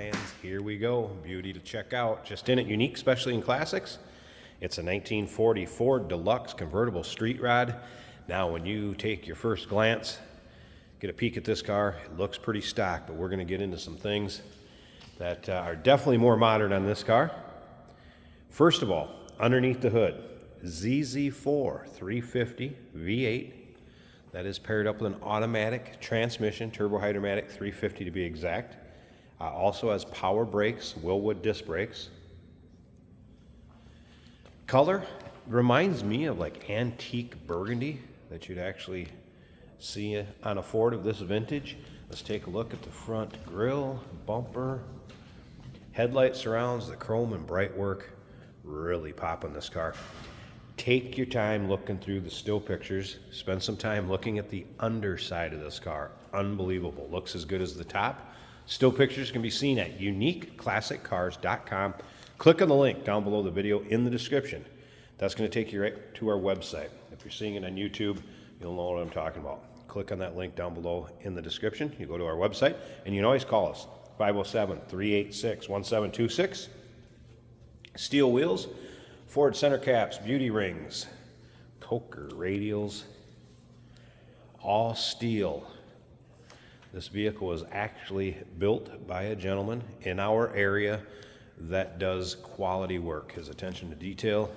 fans, here we go. Beauty to check out. Just in it, unique, especially in classics. It's a 1940 Ford Deluxe convertible street rod. Now, when you take your first glance, get a peek at this car, it looks pretty stock, but we're going to get into some things that are definitely more modern on this car. First of all, underneath the hood, ZZ4 350 V8. That is paired up with an automatic transmission, turbo hydromatic 350 to be exact. Also has power brakes, Willwood disc brakes. Color reminds me of like antique burgundy that you'd actually see on a Ford of this vintage. Let's take a look at the front grille, bumper, headlight surrounds, the chrome and bright work. Really popping this car. Take your time looking through the still pictures. Spend some time looking at the underside of this car. Unbelievable. Looks as good as the top. Still pictures can be seen at uniqueclassiccars.com. Click on the link down below the video in the description. That's going to take you right to our website. If you're seeing it on YouTube, you'll know what I'm talking about. Click on that link down below in the description. You go to our website, and you can always call us, 507-386-1726. Steel wheels, Ford center caps, beauty rings, Coker radials, all steel. This vehicle was actually built by a gentleman in our area that does quality work. His attention to detail,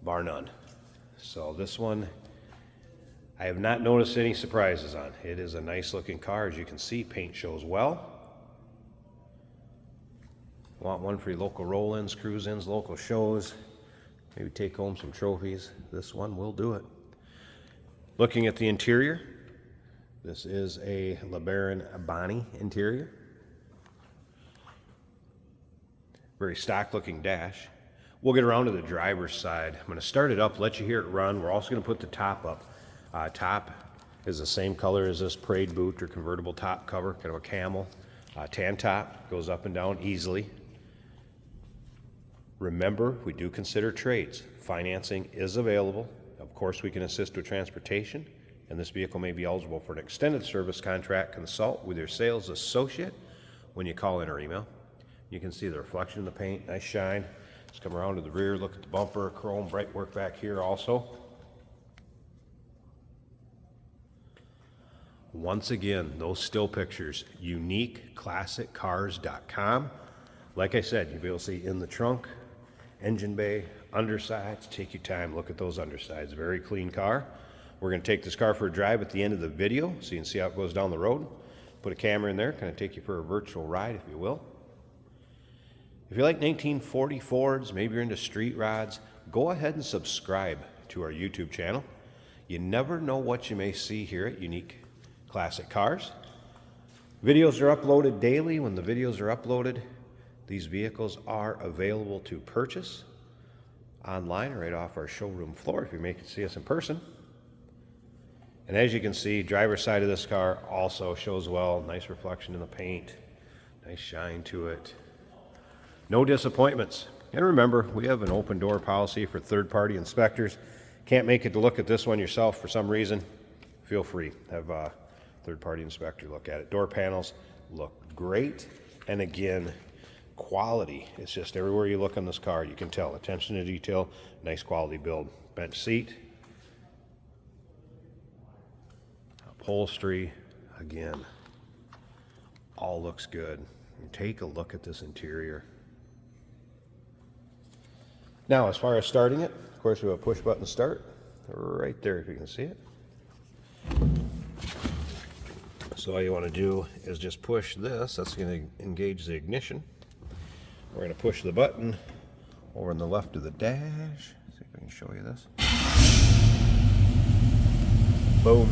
bar none. So this one, I have not noticed any surprises on. It is a nice looking car. As you can see, paint shows well. Want one for your local roll-ins, cruise-ins, local shows, maybe take home some trophies. This one will do it. Looking at the interior, this is a LeBaron Bonnie interior. Very stock looking dash. We'll get around to the driver's side. I'm going to start it up, let you hear it run. We're also going to put the top up. Top is the same color as this Parade boot or convertible top cover, kind of a camel. Tan top, goes up and down easily. Remember, we do consider trades. Financing is available. Of course, we can assist with transportation, and this vehicle may be eligible for an extended service contract. Consult with your sales associate when you call in or email. You can see the reflection of the paint, nice shine. Let's come around to the rear, look at the bumper, chrome, bright work back here also. Once again, those still pictures, uniqueclassiccars.com. Like I said, you'll be able to see in the trunk, engine bay, undersides. Take your time, look at those undersides. Very clean car. We're going to take this car for a drive at the end of the video so you can see how it goes down the road. Put a camera in there, kind of take you for a virtual ride, if you will. If you like 1940 Fords, maybe you're into street rods, go ahead and subscribe to our YouTube channel. You never know what you may see here at Unique Classic Cars. Videos are uploaded daily. When the videos are uploaded, these vehicles are available to purchase online right off our showroom floor if you make it see us in person. And as you can see, driver's side of this car also shows well. Nice reflection in the paint, nice shine to it. No disappointments. And remember, we have an open door policy for third-party inspectors. Can't make it to look at this one yourself for some reason, feel free. Have a third-party inspector look at it. Door panels look great. And again, quality. It's just everywhere you look on this car, you can tell. Attention to detail, nice quality build. Bench seat. Upholstery, again, all looks good. And take a look at this interior. Now, as far as starting it, of course, we have a push button start right there if you can see it. So all you want to do is just push this. That's going to engage the ignition. We're going to push the button over on the left of the dash. See if I can show you this. Boom.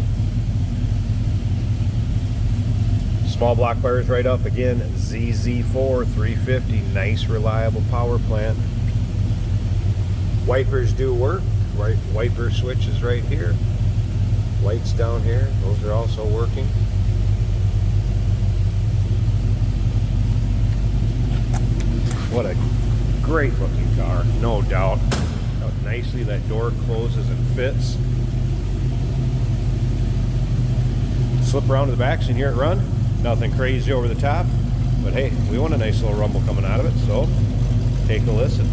Small block bars right up. Again, ZZ4 350. Nice, reliable power plant. Wipers do work. Right, wiper switch is right here. Lights down here. Those are also working. What a great looking car, no doubt. How nicely that door closes and fits. Slip around to the back so you can hear it run. Nothing crazy over the top, But hey, we want a nice little rumble coming out of it, so take a listen.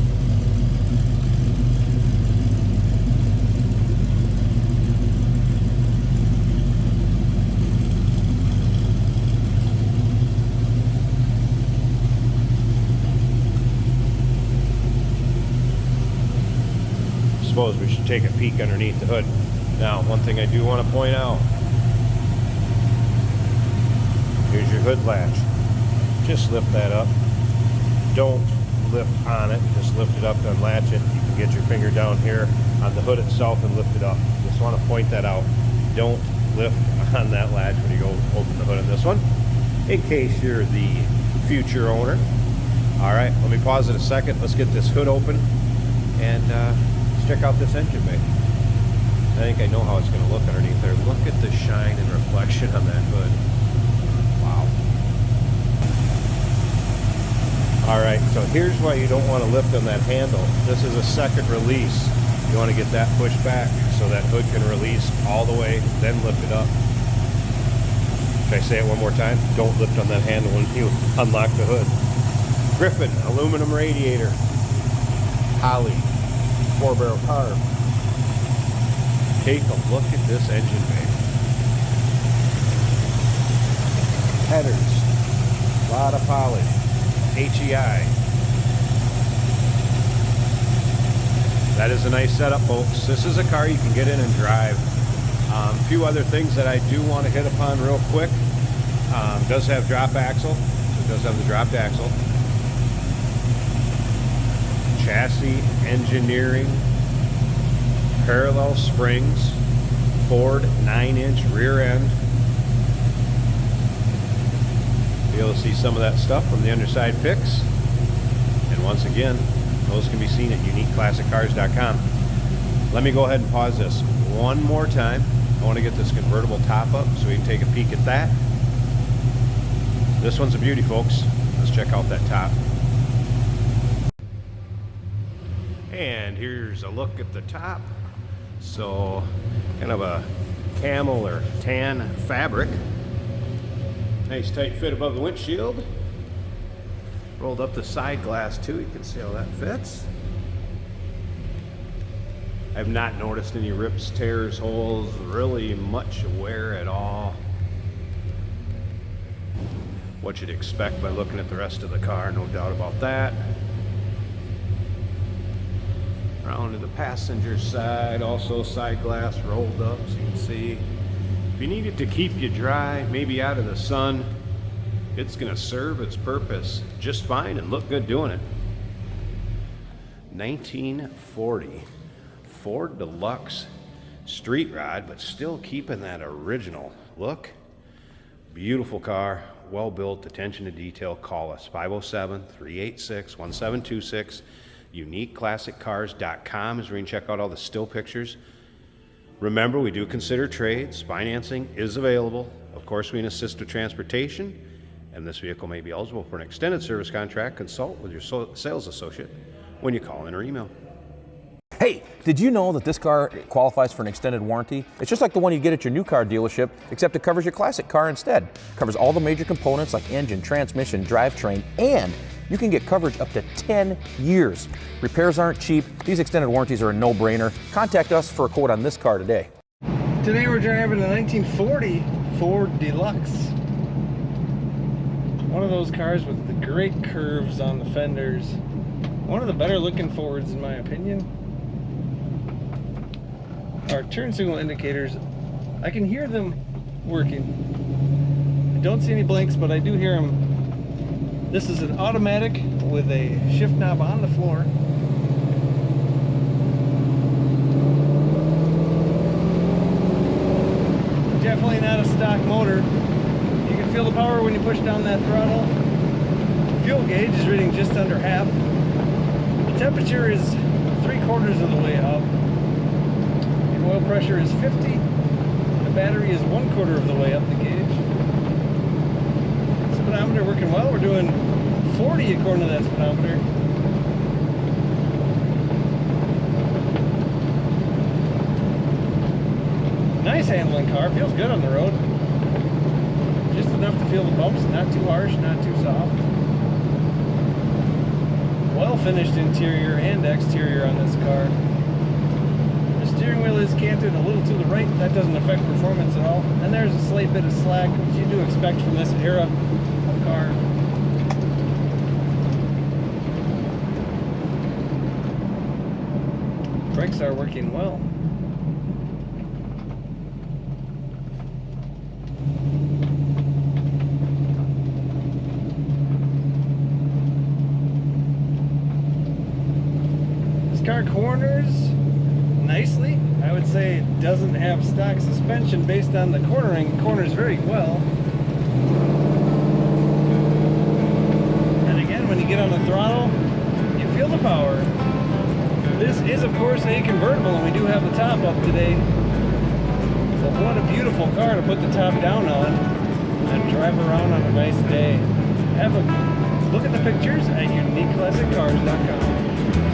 Suppose we should take a peek underneath the hood. Now, one thing I do want to point out, here's your hood latch. Just lift that up. Don't lift on it, just lift it up to unlatch it. You can get your finger down here on the hood itself and lift it up. Just want to point that out. Don't lift on that latch when you go open the hood on this one, in case you're the future owner. All right, let me pause it a second. Let's get this hood open and check out this engine bay. I think I know how it's going to look underneath there. Look at the shine and reflection on that hood. Wow. Alright, so here's why you don't want to lift on that handle. This is a second release. You want to get that pushed back so that hood can release all the way, then lift it up. Should I say it one more time? Don't lift on that handle when you unlock the hood. Griffin, aluminum radiator. Holly, 4-barrel carb. Take a look at this engine bay. Headers, a lot of polish, HEI. That is a nice setup, folks. This is a car you can get in and drive. A few other things that I do want to hit upon real quick. Does have drop axle, so it does have the dropped axle. Chassis engineering, parallel springs, Ford 9-inch rear end. Be able to see some of that stuff from the underside pics. And once again, those can be seen at uniqueclassiccars.com. Let me go ahead and pause this one more time. I want to get this convertible top up so we can take a peek at that. This one's a beauty, folks. Let's check out that top. And here's a look at the top. So, kind of a camel or tan fabric. Nice tight fit above the windshield. Rolled up the side glass too. You can see how that fits. I've not noticed any rips, tears, holes, really much wear at all. What you'd expect by looking at the rest of the car, no doubt about that. Around to the passenger side, also side glass rolled up so you can see. If you need it to keep you dry, maybe out of the sun, it's going to serve its purpose just fine and look good doing it. 1940 Ford Deluxe street rod, but still keeping that original look. Beautiful car, well built, attention to detail. Call us 507-386-1726. uniqueclassiccars.com is where you can check out all the still pictures. Remember, we do consider trades. Financing is available. Of course, we can assist with transportation, and this vehicle may be eligible for an extended service contract. Consult with your sales associate when you call in or email. Hey, did you know that this car qualifies for an extended warranty? It's just like the one you get at your new car dealership, except it covers your classic car instead. It covers all the major components like engine, transmission, drivetrain, and you can get coverage up to 10 years. Repairs aren't cheap. These extended warranties are a no-brainer. Contact us for a quote on this car today. Today we're driving a 1940 Ford Deluxe. One of those cars with the great curves on the fenders. One of the better looking Fords in my opinion. Our turn signal indicators, I can hear them working. I don't see any blinks, but I do hear them. This is an automatic with a shift knob on the floor. Definitely not a stock motor. You can feel the power when you push down that throttle. Fuel gauge is reading just under half. The temperature is 3/4 of the way up. The oil pressure is 50. The battery is 1/4 of the way up the gauge. Speedometer working well. We're doing 40 according to that speedometer. Nice handling car. Feels good on the road. Just enough to feel the bumps, not too harsh, not too soft. Well finished interior and exterior on this car. The steering wheel is canted a little to the right. That doesn't affect performance at all. And there's a slight bit of slack, which you do expect from this era of car. Brakes are working well. This car corners nicely. I would say it doesn't have stock suspension based on the cornering. It corners very well. And again, when you get on the throttle, you feel the power. This is, of course, a convertible, and we do have the top up today. But what a beautiful car to put the top down on and drive around on a nice day. Have a look at the pictures at uniqueclassiccars.com.